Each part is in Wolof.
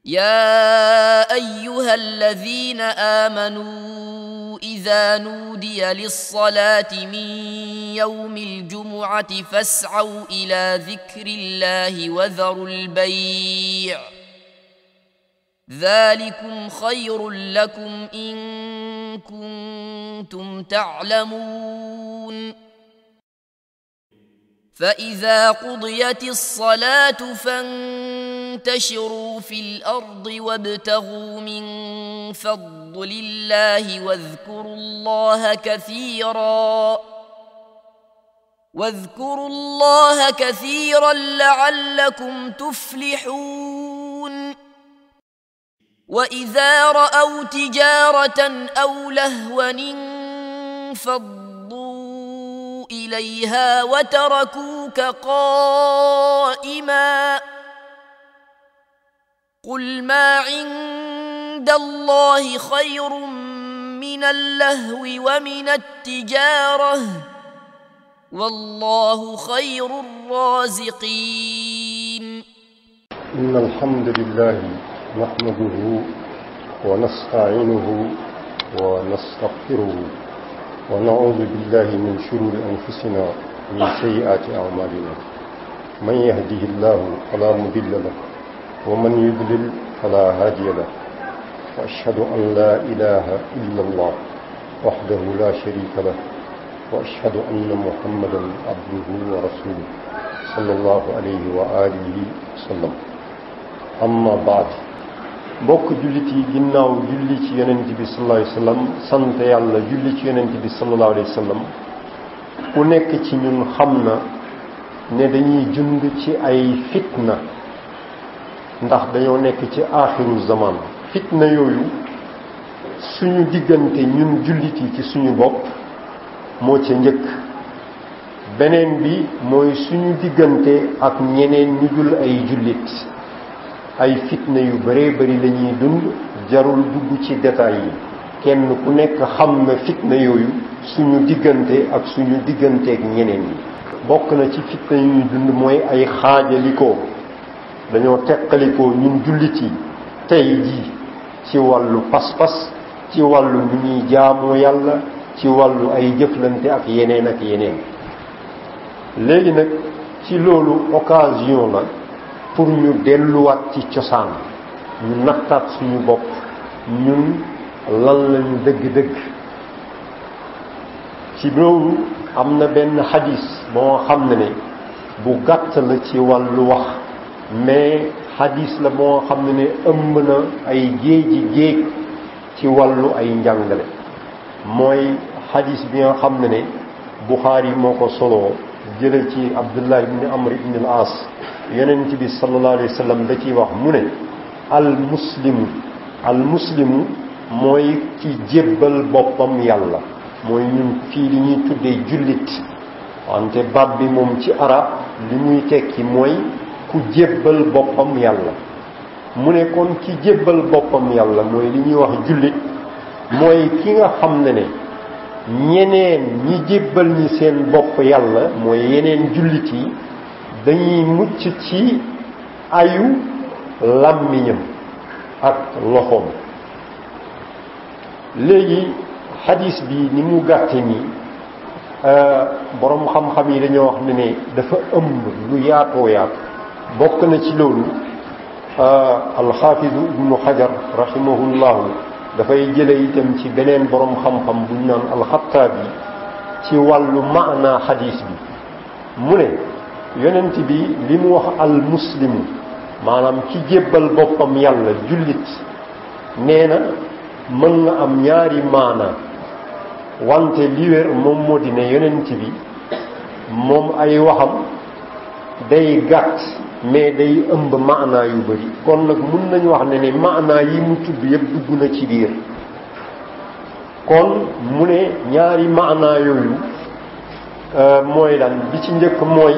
يا أيها الذين آمنوا إذا نودي للصلاة من يوم الجمعة فاسعوا إلى ذكر الله وذروا البيع ذلكم خير لكم إن كنتم تعلمون فإذا قضيت الصلاة فانتشروا في الأرض وابتغوا من فضل الله واذكروا الله كثيرا لعلكم تفلحون وإذا رأوا تجارة أو لهوا انفضوا إليها وتركوك قائما قل ما عند الله خير من اللهو ومن التجارة والله خير الرازقين إن الحمد لله نحمده ونستعينه ونستغفره ونعوذ بالله من شرور أنفسنا ومن سيئات أعمالنا من يهده الله فلا مضل له ومن يضلل فلا هادي له وأشهد أن لا إله إلا الله وحده لا شريك له وأشهد أن محمدا عبده ورسوله صلى الله عليه وآله وسلم أما بعد mbokk jullit yi ginnaaw julli ci yonent bi sallallahu alayhi wa sallam sant yàlla julli ci yonent bi sallallahu alayhi wa sallam ku nekk ci ñun xam na ne dañuy jund ci ay fitna ndax dañoo nekk ci aaxiru zaman fitna yooyu suñu diggante ñun jullit yi ci suñu bopp moo ca njëkk beneen bi mooy suñu diggante ak ñeneen ñu dul ay jullit ay fitna yu bëree bëri la ñuy dund jarul dugg ci détails yi kenn ku nekk xam na fitna yooyu suñu diggante ak suñu digganteeg ñeneen ñi bokk na ci fitna yu ñuy dund mooy ay xaajalikoo dañoo teqalikoo ñun jullit yi tey jii ci wàllu pas-pas ci wàllu nu ñuy jaamoo yàlla ci wàllu ay jëflante ak yeneen léegi nag ci loolu occasion la pour ñu delluwaat ci cosaan ñu nattaat suñu bopp ñun lan lañu dëgg-dëgg ci loolu am na benn xadis moo xam ne bu gàtt la ci wàllu wax mais xadis la moo xam ne ëmb na ay géej ci wàllu ay njàngale mooy xadis bi nga xam ne Buxaari moo ko soloo jële ci Abdullah ibn Amr ibn al-As yonent bi sallallahu alayhi wa sallam da ciy wax mu ne al muslimu mooy ki jébbal boppam yàlla mooy ñun fii li ñuy tuddee jullit wante baat bi moom ci arab li muy tekki mooy ku jébbal boppam yàlla mu ne kon ki jébbal boppam yàlla mooy li ñuy wax jullit mooy ki nga xam ne ñeneen ñi jébbal ñi seen bopp yàlla mooy yeneen jullit yi dañuy mucc ci ayu làmmiñam ak loxoom léegi xadis bi ni mu gàtte nii boroom xam-xam yi dañoo wax ne dafa ëmb lu yaatoo yaatu bokk na ci loolu alxaafidu ibnu xajar rahimahullahu dafay jële itam ci beneen boroom xam-xam bu ñu naan alxattaabi ci wàllu maanaa xadis bi mu ne yonent bi li mu wax al muslimu maanaam ki jébbal boppam yàlla jullit nee na mën na am ñaari maana wante li wér moom moo di ne yonent bi moom ay waxam day gàtt mais day ëmb maana yu bari kon nag mun nañu wax ne maana yi mu tudd yëpp dugg na ci biir kon mu ne ñaari maana yooyu mooy lan bi ci njëkk mooy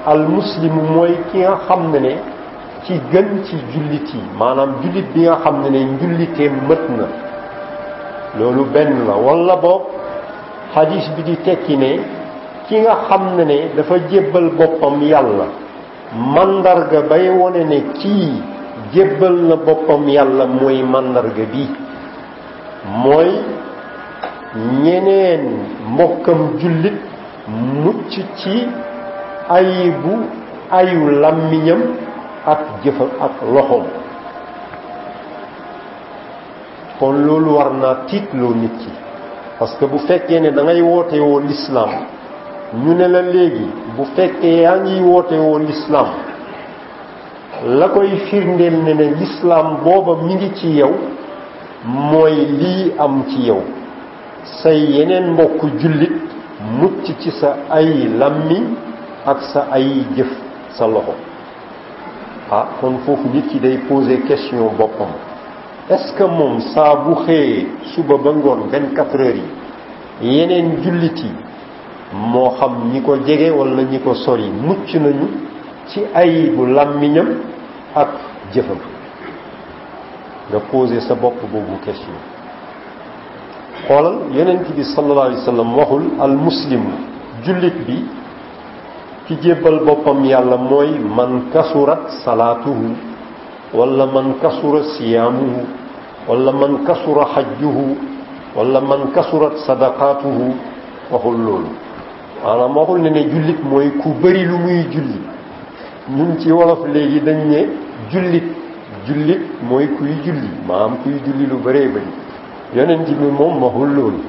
al muslimu mooy ki nga xam ne ci gën ci jullit yi maanaam jullit bi nga xam ne njulliteem mët na loolu benn la walla boog xadiis bi di tekki ne ki nga xam ne dafa jébbal boppam yàlla mandarga bay wone ne kii jébbal na boppam yàlla mooy màndarga bi mooy ñeneen mbokkam jullit mucc ci ayu làmmiñam ak jëfam ak loxoom. kon loolu war naa tiitloo nit ki parce que bu fekkee ne da ngay woote woo l'islam ñu ne la léegi bu fekkee yaa ngi woote woo l'islam la koy firndeel ne l'islam booba mi ngi ci yow mooy lii am ci yow say yeneen mbokk jullit mucc ci sa ay làmmiñ ak sa ay jëf sa loxo. kon foofu nit ki day poser question boppam, est-ce que moom saa bu xëyee suba ba ngoon 24 heures yi yeneen jullit yi moo xam ñi ko jege wala ñi ko sori mucc nañu ci ay bu làmmiñam ak jëfam? nga poser sa bopp boobu question. xoolal yonent bi sallallahu alayhi wa sallam waxul al muslim jullit bi ki jébbal boppam yàlla mooy man kasurat salaatuhu wala man kasura siyaamuhu wala man kasura xajjuhu wala man kasurat sadaqaatuhu. waxul loolu. maanaam waxul ne jullit mooy ku bëri lu muy julli. ñun ci wolof léegi dañ ne jullit mooy kuy julli, maanaam kuy julli lu bëree bëri. yonent bi moom waxul loolu.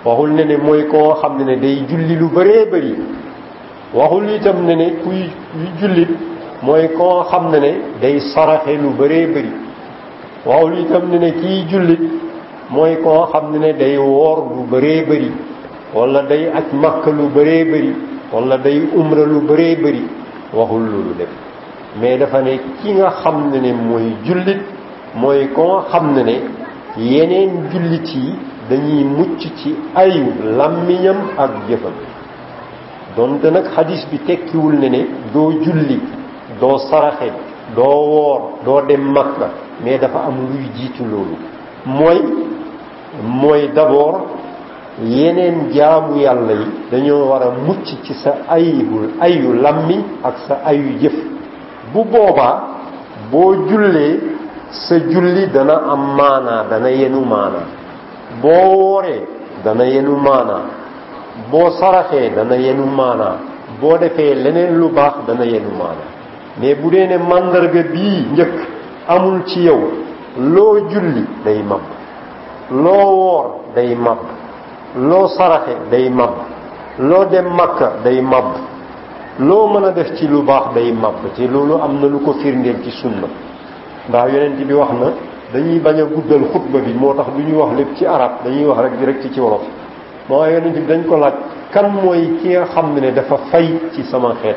waxul ne mooy koo xam ne day julli lu bëree bëri. waxul itam ne kuy jullit mooy koo xam ne day saraxe lu bëree bëri. waxul itam ne kiy jullit mooy koo xam ne day woor lu bëree bëri wala day aj makka lu bëree bëri wala day umra lu bëree bëri. waxul loolu lépp, mais dafa ne ki nga xam ne mooy jullit mooy koo xam ne yeneen jullit yi dañuy mucc ci ayu làmmiñam ak jëfam. donte nag xadis bi tekkiwul ne doo julli doo saraxe doo woor doo dem makka, mais dafa am luy jiitu loolu. mooy d'abord yeneen jaamu yàlla yi dañoo war a mucc ci sa ayu làmmiñ ak sa ayu jëf. bu boobaa boo jullee sa julli dana am maanaa, dana yenu maanaa. boo wooree dana yenu maanaa. boo saraxee dana yenu maanaa. boo defee leneen lu baax dana yenu maanaa. mais bu dee ne màndarga bii njëkk amul ci yow, loo julli day mab, loo woor day mab, loo saraxe day mab, loo dem makka day mab, loo mën a def ci lu baax day mab. te loolu am na lu ko firndeel ci sunna. ndax yonent bi wax na, dañuy bañ a guddal xutba bi moo tax du ñuy wax lépp ci arab, dañuy wax rek direct ci wolof. moo yonent bi dañ ko laaj, kan mooy ki nga xam ne dafa fay ci sama xeet?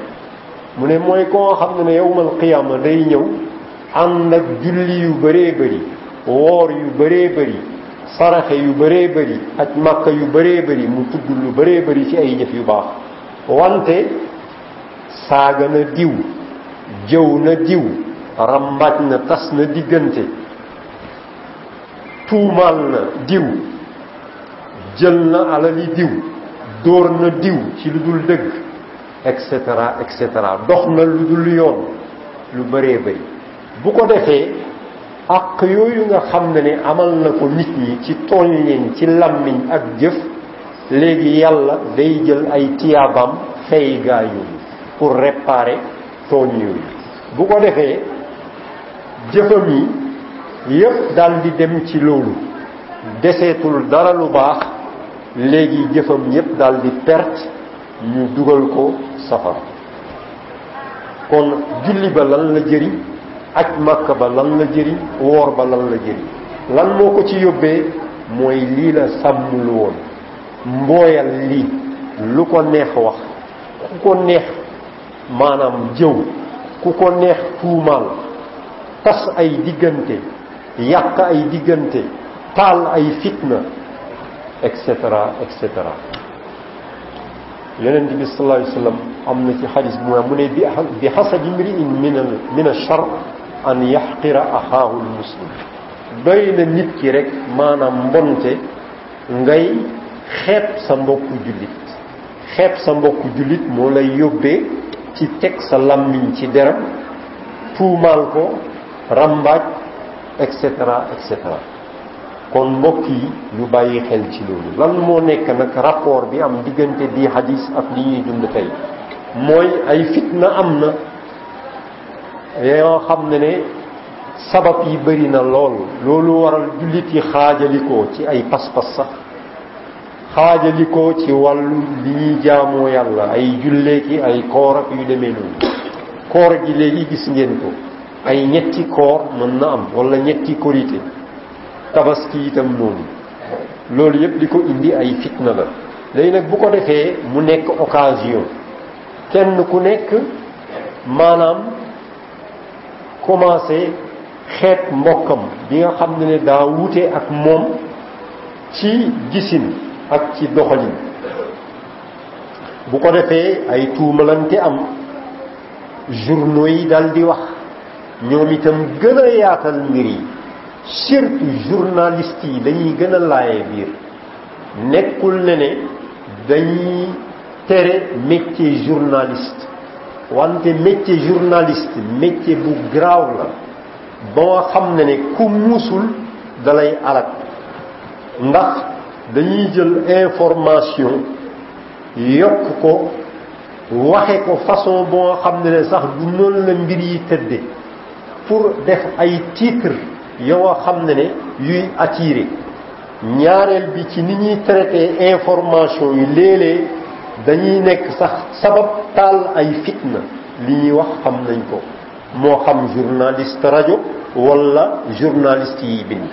mu ne mooy koo xam ne yawmal qiyaama day ñëw ànd ak julli yu bëree bëri, woor yu bëree bëri, saraxe yu bëree bëri, aj màkka yu bëree bëri, mu tudd lu bëree bëri ci ay jëf yu baax. wante saaga na diw, jëw na diw, rambaaj na, tas na diggante, tuumaal na diw, jël na alali diw, dóor na diw ci lu dul dëgg, et cetera et cetera. dox na lu dul yoon, lu bëree bëri. bu ko defee ak yooyu nga xam ne amal na ko nit ñi ci tooñ leen ci làmmiñ ak jëf, léegi yàlla day jël ay tiyaabam fay gaa yooyu pour réparer tooñ yooyu. bu ko defee jëfam yi yépp dal di dem ci loolu, deseetul dara lu baax. léegi jëfam yépp dal di perte, ñu dugal ko safara. kon julli ba lan la jëriñ, aj makka ba lan la jëriñ, woor ba lan la jëriñ? lan moo ko ci yóbbee? mooy lii la sàmmul woon, mbooyal lii, lu ko neex wax, ku ko neex maanaam jëw, ku ko neex tuumaal, tas ay diggante, yàq ay diggante, taal ay fitna, et cetera et cetera. yonent bi sallallahu alayhi wa sallam am na ci xadis bu mu ne bi xasabi mri'in min ash-sharr an yaxqira axaahu al-muslim. doy na nit ki rek maanaam mbonte ngay xeeb sa mbokku jullit. xeeb sa mbokku jullit moo lay yóbbee ci teg sa làmmiñ ci deram, tuumaal ko, rambaaj et cetera et cetera. kon mbokk yi ñu bàyyi xel ci loolu. lan moo nekk nag rapport bi am diggante bii hadis ak li ñuy dund tey mooy ay fitna am na yoo xam ne sabab yi bëri na loolu waral jullit yi xaajalikoo ci ay pas-pas sax xaajalikoo ci wàllu li ñuy jaamoo yàlla ay julleeki ay koor ak yu demee noonu. koor gi léegi gis ngeen ko ay ñetti koor mën na am wala ñetti korité tabaski itam noonu loolu yëpp di ko indi ay fitna la. léegi nag bu ko defee mu nekk occasion kenn ku nekk maanaam commencé xeet mbokkam bi nga xam ne daa wute ak moom ci gisin ak ci doxalin. bu ko defee ay tuumalante am journaux yi dal di wax ñoom itam gën a yaatal mbir yi. surtout journalistes yi dañuy gën a laaye biir nekkul ne dañuy tere métier journaliste wante métier journaliste métier bu graaw la ba nga xam ne ku muusul dalay alak ndax dañuy jël information yokk ko waxe ko façon ba nga xam ne sax du noonu la mbir yi tëdde pour def ay titres yow a xam ne yuy attiré. ñaareel bi ci ni ñuy traité information yi léeg-léeg dañuy nekk sax sabab taal ay fitna li ñuy wax xam nañ ko moo xam journaliste rajo wala journaliste yi bind.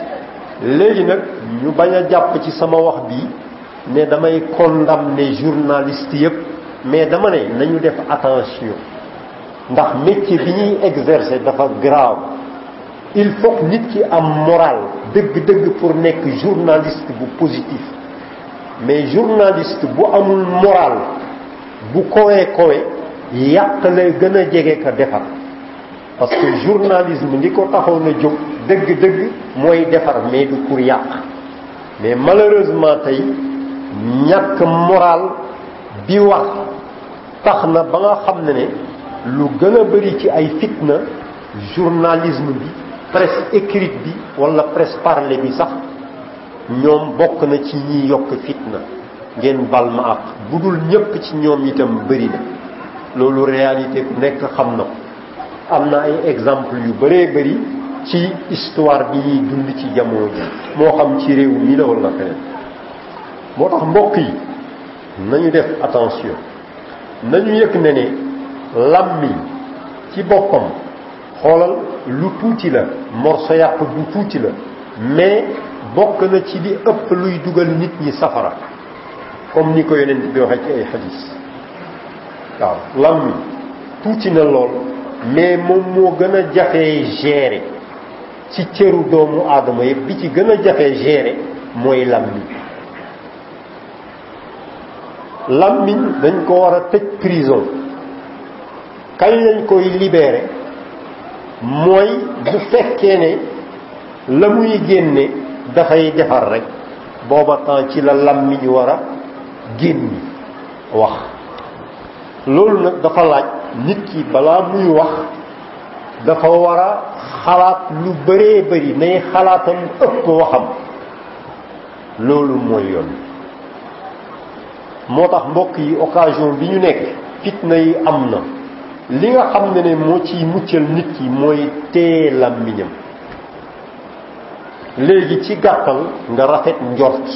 léegi nag ñu bañ a jàpp ci sama wax bi ne damay condamner journaliste yépp mais dama ne nañu def attention ndax métier bi ñuy exercer dafa grave. il faut que nit ki am moral dëgg-dëgg pour nekk journaliste bu positif mais journaliste bu amul moral bu kowee yàq la gën a jege ka defar. parce que journalisme li ko taxoon a jóg dëgg-dëgg mooy defar mais du pour yàq. mais malheureusement tey ñàkk moral bi war tax na ba nga xam ne lu gën a bari ci ay fitna journalisme bi presse écrite bi wala presse parlée bi sax ñoom bokk na ci ñi yokk fitna ngeen bal ma ak bu dul ñépp ci ñoom itam bëri na. loolu réalité ku nekk xam na ko. am na ay exemple yu bëree bëri ci histoire bi ñuy dund ci jamono ji moo xam ci réew mi la wala feneen. moo tax mbokk yi nañu def attention nañu yëg ne làmmiñ ci boppam xoolal lu tuuti la morso yàpp du tuuti la mais bokk na ci li ëpp luy dugal nit ñi safara comme ni ko yonent bi waxee ci ay xadis. waaw làmmiñ tuuti na lool mais moom moo gën a jafee gérer ci cëru doomu aadama yëpp bi ci gën a jafee gérer mooy làmmiñ. làmmiñ dañ ko war a tëj prison. kañ lañ koy libérer mooy bu fekkee ne la muy génne dafay defar rek booba temps ci la làmmiñ war a génni wax. loolu nag dafa laaj nit ki balaa muy wax dafa war a xalaat lu bëree bëri nay xalaatam ëpp waxam. loolu mooy yoon. moo tax mbokk yi occasion bi ñu nekk fitna yi am na li nga xam ne moo ciy muccal nit ki mooy téye làmmiñam. léegi ci gàttal nga rafet njort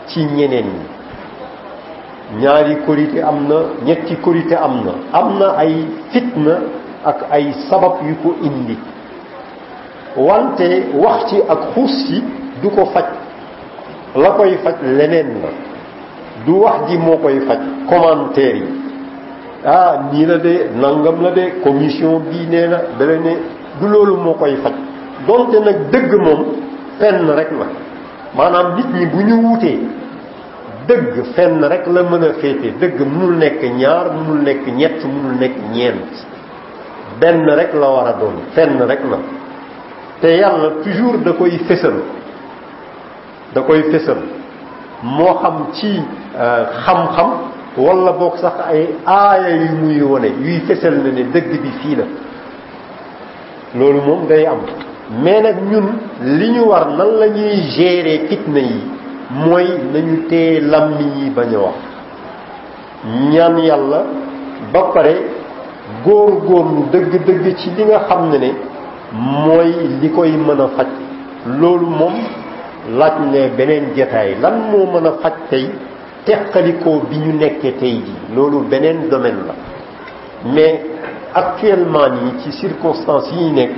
ci ñeneen ñi. ñaari korité am na ñetti korité am na ay fitna ak ay sabab yu ko indi wante wax ci ak xuus ci du ko faj. la koy faj leneen la du wax ji moo koy faj commentaire yi nii la de nangam la de commission bii nee na dala ne du loolu moo koy faj. donte nag dëgg moom fenn rek la maanaam nit ñi bu ñu wutee dëgg fenn rek la mën a féete. dëgg mënul nekk ñaar mënul nekk ñett mënul nekk ñeent benn rek la war a doon fenn rek la. te yàlla toujours da koy fésal moo xam ci xam-xam wala boog sax ay aaya yu muy wone yuy fésal na ne dëgg bi fii la. loolu moom day am. mais nag ñun li ñu war nan la ñuy gérer fitna yi mooy nañu téye làmmiñ yi bañ a wax, ñaan yàlla ba pare góor-góorlu dëgg-dëgg ci li nga xam ne mooy li koy mën a faj. loolu moom laaj ne beneen jataay lan moo mën a faj tey teqalikoo bi ñu nekkee tey ji, loolu beneen domaine la. mais actuellement nii ci circonstances yi nekk,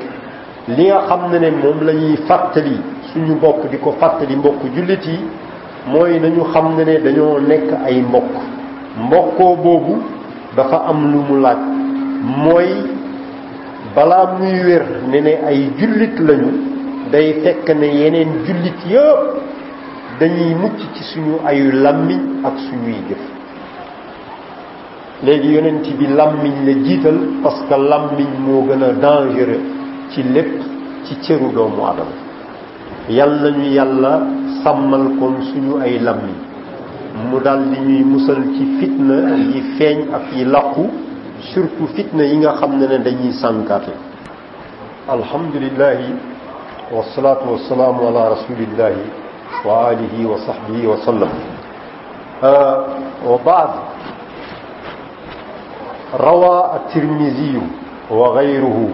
li nga xam ne moom la ñuy fàttali suñu mbokk di ko fàttali mbokk jullit yi mooy nañu xam ne dañoo nekk ay mbokkoo boobu dafa am lu mu laaj, mooy balaa muy wér ne ay jullit lañu, day fekk ne yeneen jullit yëpp dañuy mucc ci suñu ayu làmmiñ ak suñuy jëf. léegi yonent bi làmmiñ la jiital parce que làmmiñ moo gën a dangereux ci lépp ci cëru doomu adama. yal nañu yàlla sàmmal kon suñu ay làmmiñ, mu dal di ñuy musal ci fitna yi feeñ ak yi làqu, surtout fitna yi nga xam ne dañuy sànkaate. alhamdulillahi wasalaatu wasalaamu ala rasulillahi wa alihi wa sahbihi wa sallam. wa baad, rawa at-Tirmidhi wa ghayruhu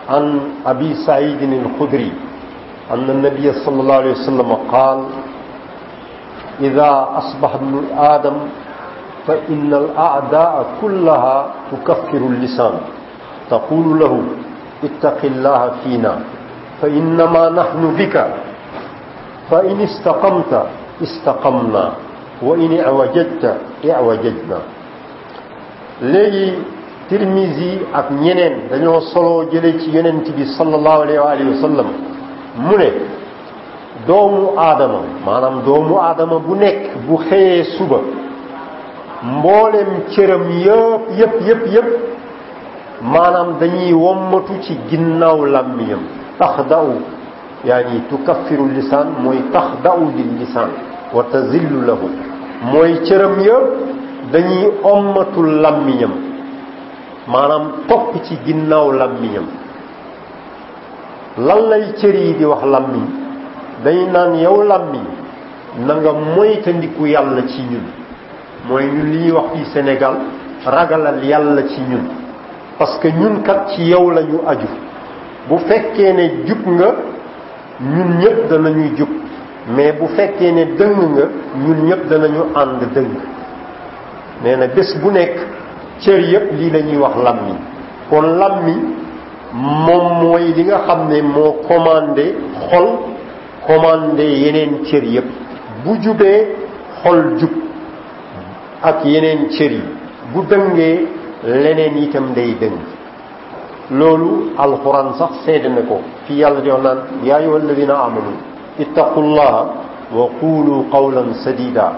an abi Sa'id al-Khudri anna an-nabiy sallallahu alayhi wa sallam qaala idha asbaha ibnu aadam fa inna al-a'daa'a kullaha tukaffiru al-lisaan taqulu lahu ittaqi llaha fiina fa innama nahnu bika fa in istaqamta istaqamna wa in i'wajajta i'wajajna. léegi Tirmizi ak ñeneen dañoo solo jële ci yonent bi sallallahu alayhi wa sallam mu ne doomu aadama, maanaam doomu aadama bu nekk bu xëyee suba mboolem cëram yëpp maanaam dañuy wommatu ci ginnaaw làmmiñam. taxda'u yaani tukaffiru lisaan mooy taxda'u lil lisaan wa tazillu lahu, mooy cëram yëpp dañuy ommatul làmmiñam, maanaam topp ci ginnaaw làmmiñam. lan lay cër yi di wax làmmiñ? dañu naan yow làmmiñ na nga moytandiku yàlla ci ñun, mooy ñun li ñuy wax fii Sénégal ragalal yàlla ci ñun, parce que ñun kat ci yow lañu aju. bu fekkee ne jub nga ñun ñëpp danañu jub, mais bu fekkee ne dëng nga ñun ñëpp danañu ànd dëng. nee na bés bu nekk cër yëpp lii la ñuy wax làmmiñ. kon làmmiñ moom mooy li nga xam ne moo commandé xol, commandé yeneen cër yëpp. bu jubee xol jub ak yeneen cër yi, bu dëngee leneen itam day dëng. loolu alxuraan sax seede na ko fi yàlla di wax naan yaa ayyuha alladina amanu ittaqullaha wa qulu qawlan sadida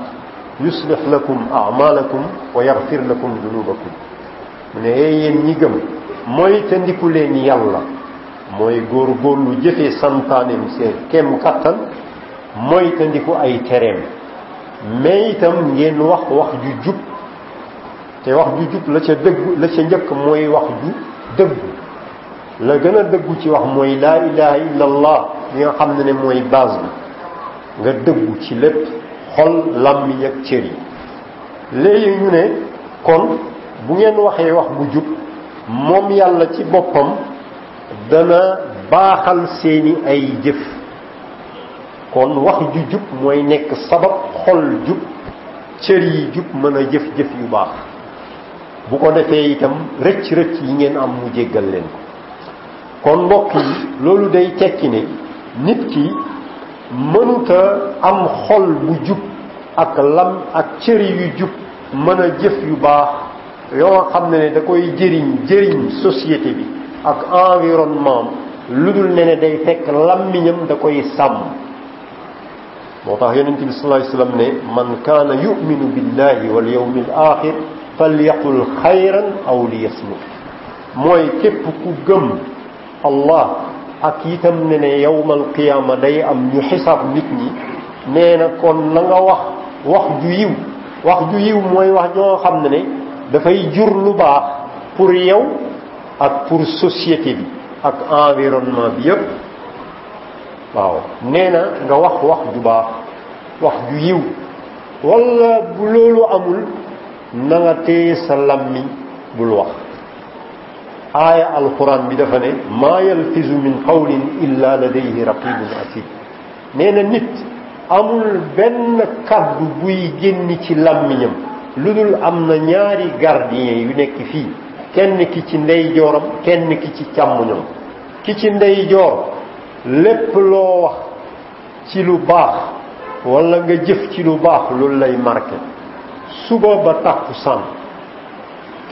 yuslih lakum a'malakum wa yaghfir lakum dunubakum. mu ne yéen ñi gëm mooy te ndiku leen yàlla, mooy góor-góorlu jëfee santaaneem seen kem kattan, mooy te ndiku ay tereem, mais itam ngeen wax ju jub. te wax ju jub la ca njëkk mooy wax ju dëggu. la gën a dëggu ci wax mooy laa ilaha illa allah, li nga xam ne mooy base bi. nga dëggu ci lépp, xol, làmmiñ ak cër yi. léegi ñu ne kon bu ngeen waxee wax bu jub, moom yàlla ci boppam dana baaxal seeni ay jëf. kon wax ju jub mooy nekk sabab xol jub, cër yi jub, mën a jëf-jëf yu baax. bu ko defee itam rëcc-rëcc yi ngeen am mu jéggal leen ko. kon mbokk yi loolu day tekki ne nit ki mënuta am xol bu jub ak cër yu jub, mën a jëf yu baax yoo xam ne da koy jëriñ société bi ak environnement, lu dul ne day fekk làmmiñam da koy sàmm. moo tax yonent bi sallallahu alayhi wasallam ne man kaana yu'minu billahi wal yawmil axir falyaqul xayran aw liyasmut. mooy képp ku gëm Allah ak itam ne yawmal qiyaama day am ñu xisaab nit ñi, nee na kon na nga wax ju yiw. wax ju yiw mooy wax ñoo xam ne dafay jur lu baax pour yow ak pour société bi. ak environnement bi yépp waaw nee na nga wax ju baax wax ju yiw wala bu loolu amul na nga téye sa làmmiñ bul wax aaya alquran bi dafa ne maa yalfizu min qawlin illa ladayhi raqibun atid nee na nit amul benn kaddu buy génn ci làmmiñam lu dul am na ñaari gardien yu nekk fii kenn ki ci ndeyjooram kenn ki ci càmmoñam ki ci ndeyjoor lépp loo wax ci lu baax wala nga jëf ci lu baax loolu lay marqué suba ba takkusaan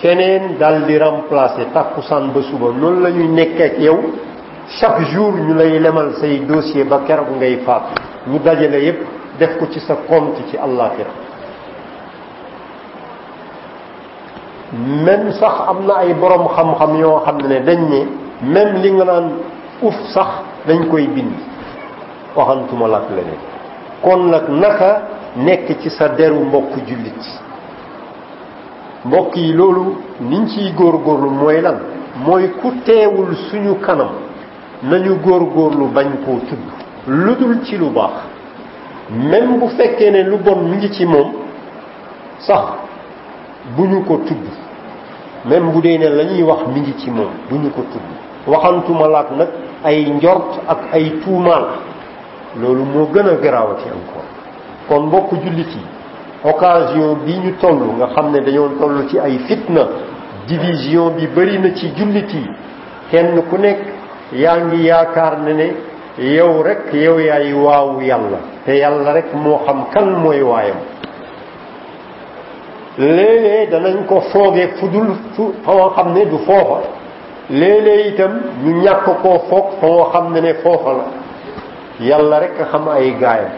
keneen dal di remplacer takkusaan ba suba noonu la ñuy nekk ak yow chaque jour ñu lay lemal say dossier ba keroog ngay faatu ñu dajale yépp def ko ci sa compte ci àllaaxira même sax am na ay borom xam-xam yoo xam ne dañ ne même li nga naan uf sax dañ koy bind waxantuma la ak leneen kon nag naka nekk ci sa deru mbokk jullit mbokk yi loolu niñ ciy góorgóorlu mooy lan mooy ku teewul suñu kanam nañu góorgóorlu bañ koo tudd lu dul ci lu baax même bu fekkee ne lu bon mi ngi ci moom sax bu ñu ko tudd même bu dee ne la ñuy wax mi ngi ci moom bu ñu ko tudd waxantuma laak nag ay njort ak ay tuumaal loolu moo gën a garaawati encore kon mbokk jullit yi occasion bi ñu toll nga xam ne dañoo toll ci ay fitna division bi bari na ci jullit yi kenn ku nekk yaa ngi yaakaar ne yow rek yow yaay waawu yàlla te yàlla rek moo xam kan mooy waayam léeg-léeg danañ ko foogee fu fa nga xam ne du foofa léeg-léeg itam ñu ñàkk koo foog fa nga xam ne foofa la yàlla rek a xam ay gaayam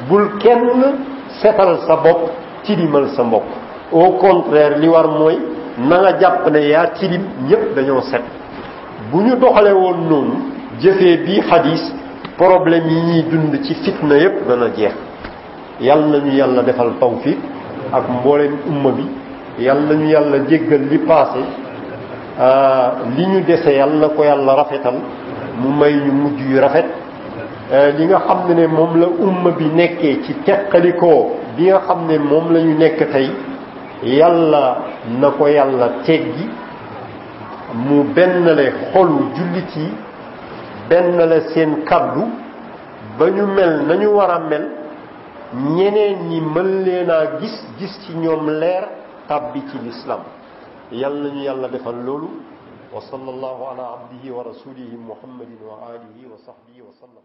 bul kenn setal sa bopp tilimal sa mbokk au contraire li war mooy na nga jàpp ne yaa tilim ñépp dañoo set bu ñu doxale woon noonu jëfee bii xadiis problème yi ñuy dund ci fitna yépp dana jeex yal nañu yàlla defal tawfiq ak mbooleem umma bi yal nañu yàlla jéggal li passé li ñu dese yal na ko yàlla rafetal mu may ñu mujj yu rafet li nga xam ne moom la umma bi nekkee ci teqalikoo bi nga xam ne moom la ñu nekk tey yàlla na ko yàlla teggi mu bennale xolu jullit yi bennale seen kaddu ba ñu mel nañu war a mel ñeneen ñi mën leen a gis ci ñoom leer tàbbi ci l'islam yàlla nañu yàlla defal loolu wa sallallahu ala abdihi wa rasulihi muhammadin wa alihi wa sahbihi wa sallam